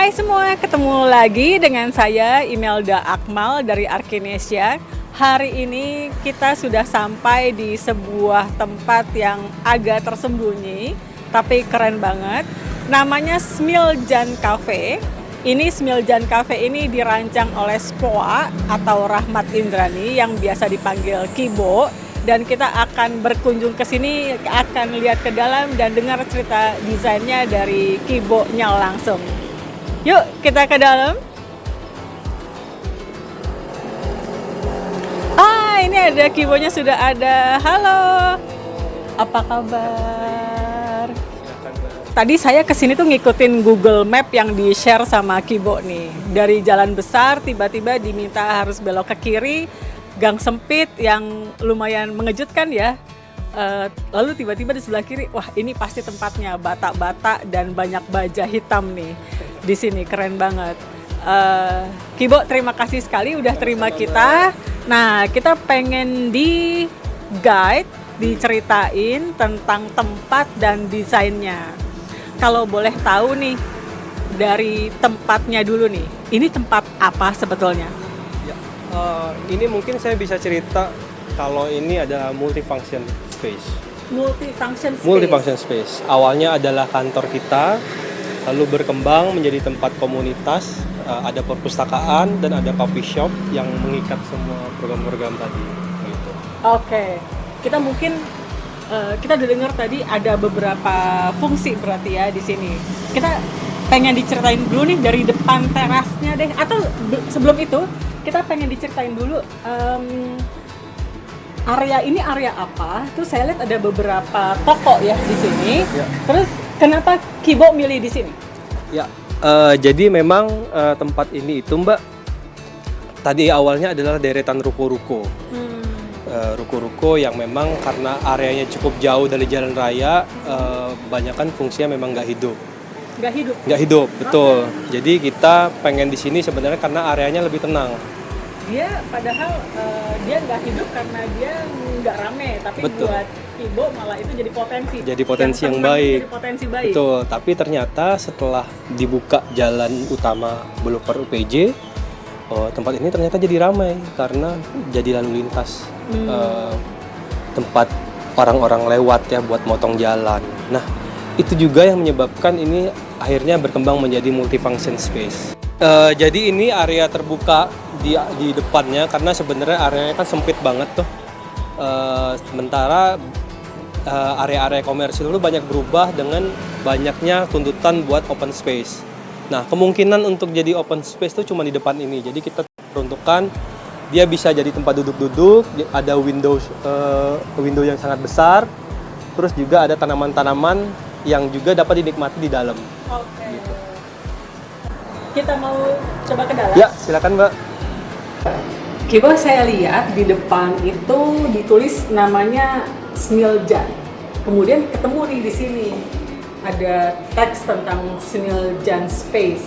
Hai semua, ketemu lagi dengan saya Imelda Akmal dari Arkinesia. Hari ini kita sudah sampai di sebuah tempat yang agak tersembunyi, tapi keren banget. Namanya Smiljan Cafe. Ini Smiljan Cafe ini dirancang oleh SPOA atau Rahmat Indrani yang biasa dipanggil Kibo. Dan kita akan berkunjung ke sini, akan lihat ke dalam dan dengar cerita desainnya dari Kibo-nya langsung. Yuk kita ke dalam. Ini ada Kibo-nya sudah ada. Halo, apa kabar? Tadi saya kesini tuh ngikutin Google Map yang di-share sama Kibo nih. Dari jalan besar tiba-tiba diminta harus belok ke kiri, gang sempit yang lumayan mengejutkan ya. Lalu tiba-tiba di sebelah kiri, wah ini pasti tempatnya batak-batak dan banyak baja hitam nih. Di sini keren banget. Kibo terima kasih sekali udah terima kita. Nah kita pengen di guide, diceritain tentang tempat dan desainnya. Kalau boleh tahu nih dari tempatnya dulu nih, ini tempat apa sebetulnya? Ya, ini mungkin saya bisa cerita kalau ini adalah multifunction space. Multifunction space. Awalnya adalah kantor kita, lalu berkembang menjadi tempat komunitas, ada perpustakaan dan ada coffee shop yang mengikat semua program-program tadi. Gitu. Oke, kita mungkin kita udah dengar tadi ada beberapa fungsi berarti ya di sini. Kita pengen diceritain dulu nih dari depan terasnya deh, atau sebelum itu kita pengen diceritain dulu area ini area apa? Terus saya lihat ada beberapa toko ya di sini. Ya. Terus kenapa Kibo milih di sini? Ya, jadi memang tempat ini itu Mbak, tadi awalnya adalah deretan ruko-ruko. Ruko-ruko yang memang karena areanya cukup jauh dari jalan raya, kebanyakan fungsinya memang nggak hidup. Nggak hidup, betul. Okay. Jadi kita pengen di sini sebenarnya karena areanya lebih tenang. Dia padahal dia nggak hidup karena dia nggak rame, tapi betul. Buat Kibo malah itu jadi potensi. Jadi potensi yang baik. Jadi potensi baik. Betul. Tapi ternyata setelah dibuka jalan utama Boulevard UPJ, tempat ini ternyata jadi ramai karena jadi lalu lintas. Tempat orang-orang lewat ya buat motong jalan. Nah, itu juga yang menyebabkan ini akhirnya berkembang menjadi multifunction space. Jadi ini area terbuka di depannya karena sebenarnya areanya kan sempit banget tuh. Sementara area-area komersil itu banyak berubah dengan banyaknya tuntutan buat open space. Nah, kemungkinan untuk jadi open space itu cuma di depan ini. Jadi kita peruntukkan dia bisa jadi tempat duduk-duduk, ada window yang sangat besar, terus juga ada tanaman-tanaman yang juga dapat dinikmati di dalam. Oke. Gitu. Kita mau coba ke dalam? Ya, silakan Mbak. Kibo saya lihat di depan itu ditulis namanya Smiljan. Kemudian ketemu nih di sini ada teks tentang Smiljan Space.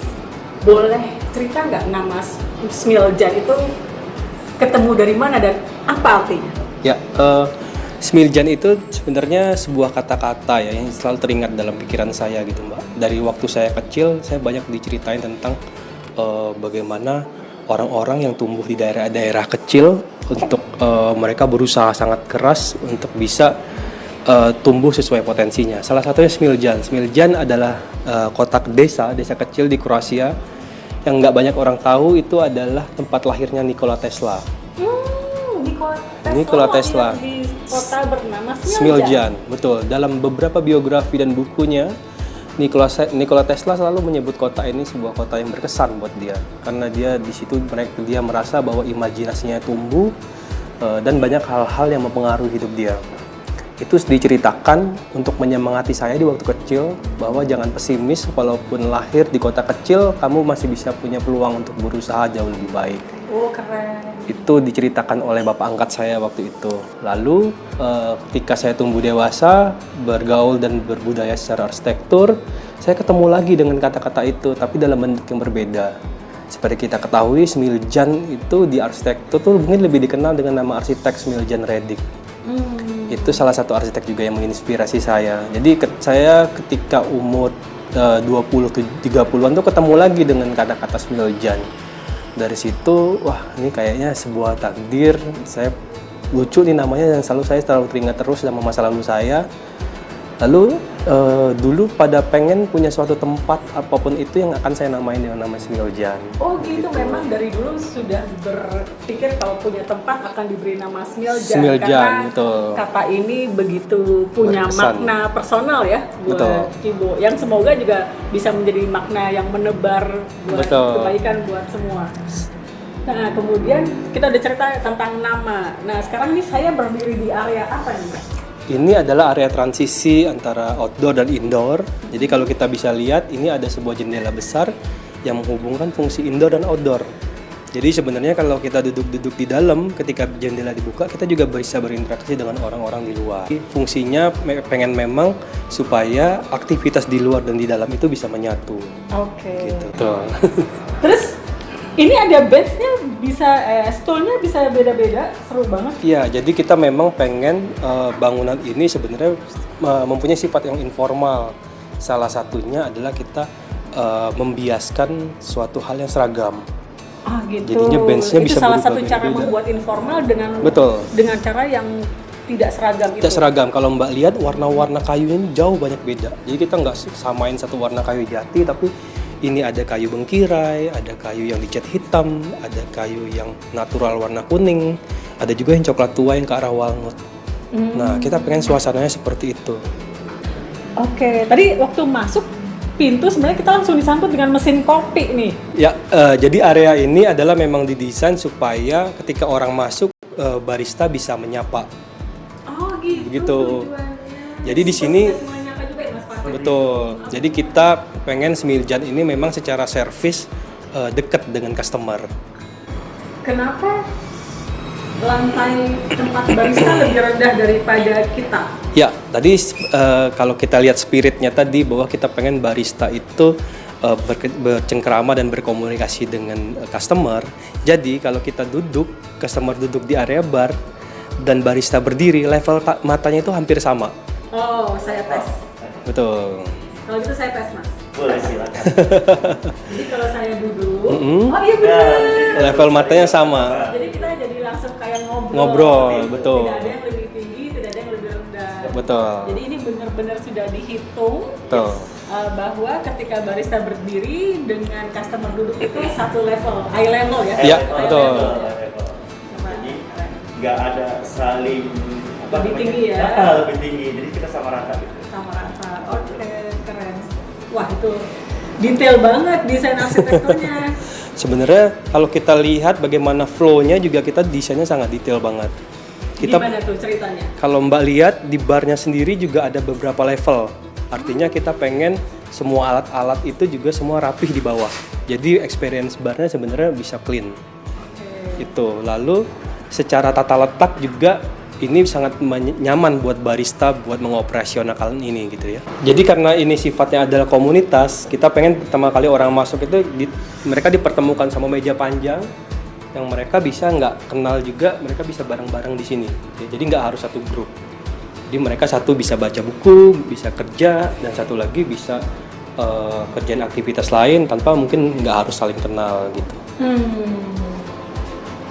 Boleh cerita nggak nama Smiljan itu ketemu dari mana dan apa artinya? Ya, Smiljan itu sebenarnya sebuah kata-kata ya yang selalu teringat dalam pikiran saya gitu Mbak. Dari waktu saya kecil, saya banyak diceritain tentang bagaimana orang-orang yang tumbuh di daerah-daerah kecil untuk mereka berusaha sangat keras untuk bisa tumbuh sesuai potensinya. Salah satunya Smiljan. Smiljan adalah desa kecil di Kroasia yang nggak banyak orang tahu itu adalah tempat lahirnya Nikola Tesla. Nikola Tesla di kota bernama Smiljan. Betul. Dalam beberapa biografi dan bukunya, Nikola Tesla selalu menyebut kota ini sebuah kota yang berkesan buat dia karena dia di situ dia merasa bahwa imajinasinya tumbuh dan banyak hal-hal yang mempengaruhi hidup dia. Itu diceritakan untuk menyemangati saya di waktu kecil bahwa jangan pesimis, walaupun lahir di kota kecil kamu masih bisa punya peluang untuk berusaha jauh lebih baik. Oh, keren. Itu diceritakan oleh bapak angkat saya waktu itu. Lalu ketika saya tumbuh dewasa, bergaul dan berbudaya secara arsitektur, saya ketemu lagi dengan kata-kata itu tapi dalam bentuk yang berbeda. Seperti kita ketahui, Smiljan itu di arsitektur tuh mungkin lebih dikenal dengan nama arsitek Smiljan Redić. Itu salah satu arsitek juga yang menginspirasi saya. Jadi saya ketika umur 20 ke 30-an tuh ketemu lagi dengan kata-kata Smiljan. Dari situ, wah ini kayaknya sebuah takdir. Saya lucu nih namanya yang selalu teringat terus sama masa lalu saya. Lalu dulu pada pengen punya suatu tempat apapun itu yang akan saya namain dengan nama Smiljan. Oh gitu, memang dari dulu sudah berpikir kalau punya tempat akan diberi nama Smiljan. Smiljan, karena betul. kata ini begitu punya Berkesan. makna personal ya buat Betul. Kibo. Yang semoga juga bisa menjadi makna yang menebar buat Betul. kebaikan buat semua. Nah kemudian kita udah cerita tentang nama. Nah sekarang nih saya berdiri di area apa nih? Ini adalah area transisi antara outdoor dan indoor. Jadi kalau kita bisa lihat, ini ada sebuah jendela besar yang menghubungkan fungsi indoor dan outdoor. Jadi sebenarnya kalau kita duduk-duduk di dalam, ketika jendela dibuka, kita juga bisa berinteraksi dengan orang-orang di luar. Fungsinya pengen memang supaya aktivitas di luar dan di dalam itu bisa menyatu. Oke. Gitu. Tuh. Terus ini ada bench-nya bisa, stool-nya bisa beda-beda, seru banget. Iya, jadi kita memang pengen bangunan ini sebenarnya mempunyai sifat yang informal. Salah satunya adalah kita membiaskan suatu hal yang seragam. Ah gitu. Jadinya bench-nya itu bisa salah berubah satu cara beda-beda. membuat informal dengan Betul. dengan cara yang tidak seragam Tidak itu. seragam. Kalau Mbak lihat warna-warna kayunya ini jauh banyak beda. Jadi kita nggak samain satu warna kayu jati, tapi ini ada kayu bengkirai, ada kayu yang dicat hitam, ada kayu yang natural warna kuning, ada juga yang coklat tua yang ke arah walnut. Nah, kita pengen suasananya seperti itu. Oke, tadi waktu masuk pintu sebenarnya kita langsung disambut dengan mesin kopi nih. Ya, jadi area ini adalah memang didesain supaya ketika orang masuk, barista bisa menyapa. Oh gitu. Begitu. Tujuannya. Jadi di sini Sudah menyapa juga ya Mas Fatih? betul. Jadi kita pengen Smiljan ini memang secara servis dekat dengan customer. Kenapa lantai tempat barista lebih rendah daripada kita? Ya, tadi kalau kita lihat spiritnya tadi bahwa kita pengen barista itu bercengkerama dan berkomunikasi dengan customer. Jadi kalau kita duduk, customer duduk di area bar dan barista berdiri, level matanya itu hampir sama. Oh, saya tes. Betul. Kalau gitu saya tes, Mas. Boleh silakan. Jadi kalau saya duduk, Mm-mm. oh iya benar. Level matanya sama. Jadi kita jadi langsung kayak ngobrol. Ngobrol, betul. Tidak ada yang lebih tinggi, tidak ada yang lebih rendah. Betul. Jadi ini benar-benar sudah dihitung Betul. bahwa ketika barista berdiri dengan customer duduk itu satu level, eye level ya. Iya, Eye betul. level. Jadi nggak ada saling Lebih tinggi ya. Lebih tinggi. Jadi kita sama rata gitu. Sama rata. Oke, keren. Wah itu detail banget desain arsitekturnya. Sebenarnya kalau kita lihat bagaimana flow-nya juga kita desainnya sangat detail banget. Kita Gimana tuh ceritanya? kalau Mbak lihat di barnya sendiri juga ada beberapa level. Artinya kita pengen semua alat-alat itu juga semua rapih di bawah. Jadi experience barnya sebenarnya bisa clean. Itu. Lalu secara tata letak juga ini sangat nyaman buat barista buat mengoperasionalkan ini gitu ya. Jadi karena ini sifatnya adalah komunitas, kita pengen pertama kali orang masuk itu mereka dipertemukan sama meja panjang yang mereka bisa nggak kenal juga, mereka bisa bareng-bareng di sini. Jadi nggak harus satu grup. Jadi mereka satu bisa baca buku, bisa kerja, dan satu lagi bisa kerjaan aktivitas lain tanpa mungkin nggak harus saling kenal gitu.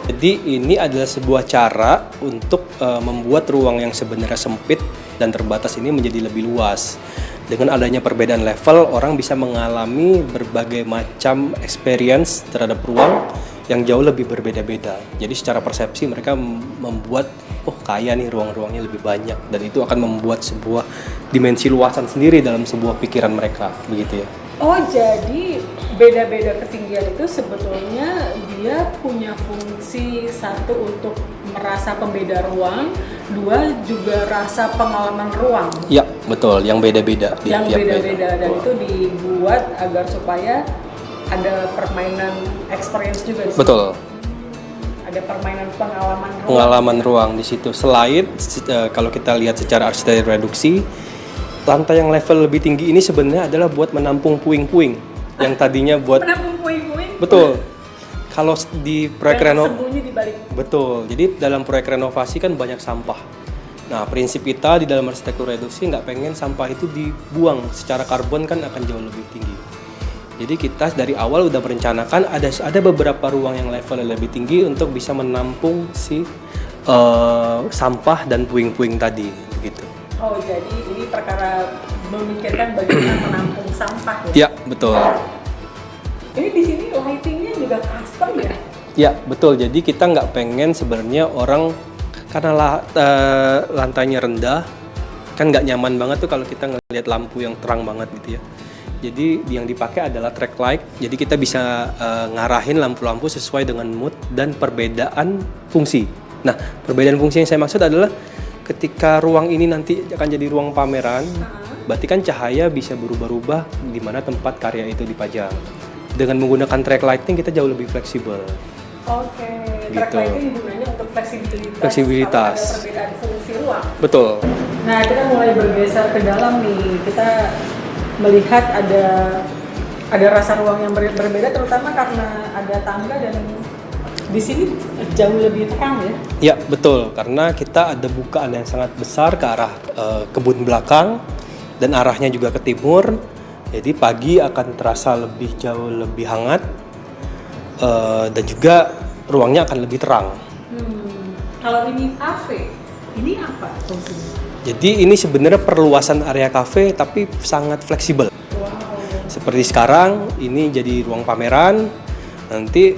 Jadi ini adalah sebuah cara untuk membuat ruang yang sebenarnya sempit dan terbatas ini menjadi lebih luas. Dengan adanya perbedaan level, orang bisa mengalami berbagai macam experience terhadap ruang yang jauh lebih berbeda-beda. Jadi secara persepsi mereka membuat, oh kaya nih ruang-ruangnya lebih banyak. Dan itu akan membuat sebuah dimensi luasan sendiri dalam sebuah pikiran mereka, begitu ya. Oh jadi beda-beda ketinggian itu sebetulnya dia punya fungsi satu untuk merasa pembeda ruang, dua juga rasa pengalaman ruang. Ya, betul, yang beda-beda. Yang tiap beda-beda dan Betul. itu dibuat agar supaya ada permainan experience juga di situ. Betul. Ada permainan pengalaman ruang. Pengalaman ruang di situ. Selain kalau kita lihat secara arsitektur reduksi, lantai yang level lebih tinggi ini sebenarnya adalah buat menampung puing-puing yang tadinya buat Menampung puing-puing. betul. Kalau di proyek Yang renovasi tersembunyi di balik. betul. Jadi dalam proyek renovasi kan banyak sampah. Nah, prinsip kita di dalam arsitektur reduksi nggak pengen sampah itu dibuang, secara karbon kan akan jauh lebih tinggi. Jadi kita dari awal udah merencanakan ada beberapa ruang yang levelnya lebih tinggi untuk bisa menampung si sampah dan puing-puing tadi, gitu. Oh, jadi ini perkara memikirkan bagaimana menampung sampah ya? Ya, betul. Ini di sini lightingnya juga custom ya? Ya, betul. Jadi kita nggak pengen sebenarnya orang karena lantainya rendah, kan nggak nyaman banget tuh kalau kita ngelihat lampu yang terang banget gitu ya. Jadi yang dipakai adalah track light. Jadi kita bisa ngarahin lampu-lampu sesuai dengan mood dan perbedaan fungsi. Nah, perbedaan fungsi yang saya maksud adalah ketika ruang ini nanti akan jadi ruang pameran, berarti kan cahaya bisa berubah-ubah di mana tempat karya itu dipajang. Dengan menggunakan track lighting kita jauh lebih fleksibel. Oke, track Gitu. lighting gunanya untuk fleksibilitas. Fleksibilitas. Kalau ada perbedaan fungsi ruang. Betul. Nah, kita mulai bergeser ke dalam nih. Kita melihat ada rasa ruang yang berbeda, terutama karena ada tangga dan di sini jauh lebih terang ya. Ya, betul. Karena kita ada bukaan yang sangat besar ke arah kebun belakang dan arahnya juga ke timur. Jadi pagi akan terasa jauh lebih hangat dan juga ruangnya akan lebih terang. Kalau ini kafe, ini apa fungsinya? Jadi ini sebenarnya perluasan area kafe tapi sangat fleksibel. Seperti sekarang ini jadi ruang pameran. Nanti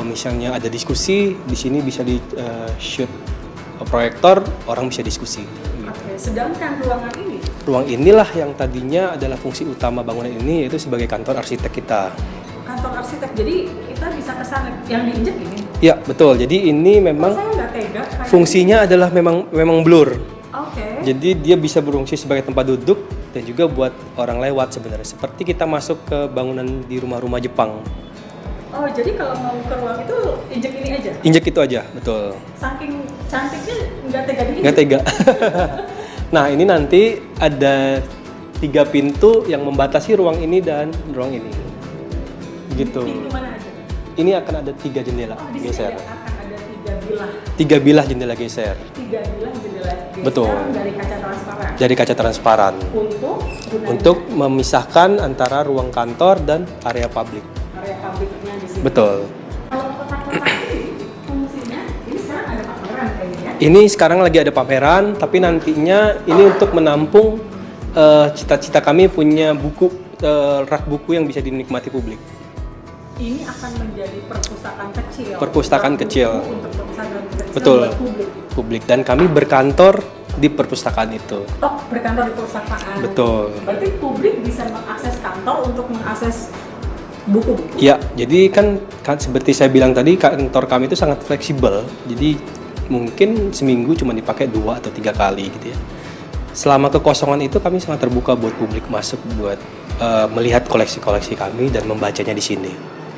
misalnya ada diskusi di sini bisa di shoot proyektor, orang bisa diskusi. Oke, sedangkan ruangan ini? Ruang inilah yang tadinya adalah fungsi utama bangunan ini, yaitu sebagai kantor arsitek kita. Kantor arsitek, jadi kita bisa ke sana. Yang diinjek ini? Ya, betul. Jadi ini memang Saya nggak tega. Kayak fungsinya adalah memang blur. Oke. Jadi dia bisa berfungsi sebagai tempat duduk dan juga buat orang lewat sebenarnya. Seperti kita masuk ke bangunan di rumah-rumah Jepang. Oh, jadi kalau mau ke ruang itu injek ini aja? Injek itu aja, betul. Saking cantiknya nggak tega diinjek. Nggak tega. Nah, ini nanti ada 3 pintu yang membatasi ruang ini dan ruang ini. Gitu. Pintu mana aja? Ini akan ada 3 jendela Oh, di sini geser. akan ada 3 bilah. 3 bilah jendela geser 3 bilah jendela geser Betul. dari kaca transparan. dari kaca transparan Gunanya untuk memisahkan antara ruang kantor dan area publik. area publiknya di sini. Betul. Kalau kotak-kotak ini fungsinya, ini sekarang ada pameran kayaknya. Ini sekarang lagi ada pameran, tapi nantinya ini untuk menampung cita-cita kami punya buku rak buku yang bisa dinikmati publik. Ini akan menjadi perpustakaan kecil. Perpustakaan Rak buku kecil. Untuk perpustakaan kecil Betul. buat publik. Publik dan kami berkantor di perpustakaan itu. Oh, berkantor di perpustakaan. Betul. Berarti publik bisa mengakses kantor untuk mengakses buku-buku. Ya, jadi kan seperti saya bilang tadi, kantor kami itu sangat fleksibel. Jadi mungkin seminggu cuma dipakai 2 atau 3 kali gitu ya. Selama kekosongan itu kami sangat terbuka buat publik masuk buat melihat koleksi-koleksi kami dan membacanya di sini.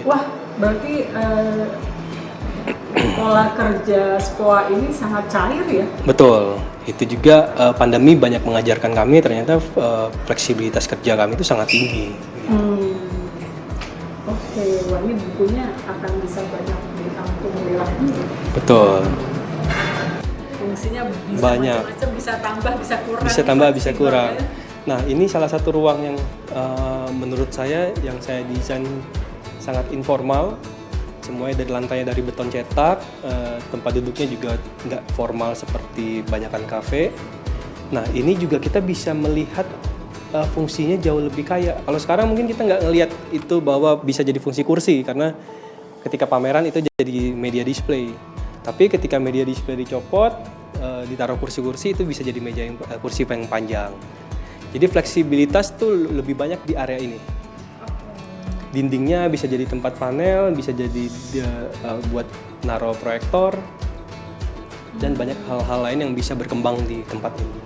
Wah, berarti pola kerja SPOA ini sangat cair ya? Betul. Itu juga pandemi banyak mengajarkan kami ternyata fleksibilitas kerja kami itu sangat tinggi. Oke, wah ini bukunya akan bisa banyak ditampung di ini. Betul. Fungsinya bisa Banyak. macam-macam, bisa tambah, bisa kurang. Bisa tambah, bisa Fleksibel kurang. ya. Nah, ini salah satu ruang yang menurut saya yang saya desain sangat informal. Semuanya dari lantainya dari beton cetak, tempat duduknya juga nggak formal seperti banyakan kafe. Nah, ini juga kita bisa melihat fungsinya jauh lebih kaya. Kalau sekarang mungkin kita nggak ngelihat itu bahwa bisa jadi fungsi kursi karena ketika pameran itu jadi media display. Tapi ketika media display dicopot, ditaruh kursi-kursi itu bisa jadi kursi yang panjang. Jadi fleksibilitas tuh lebih banyak di area ini. Dindingnya bisa jadi tempat panel, bisa jadi buat naruh proyektor dan banyak hal-hal lain yang bisa berkembang di tempat ini.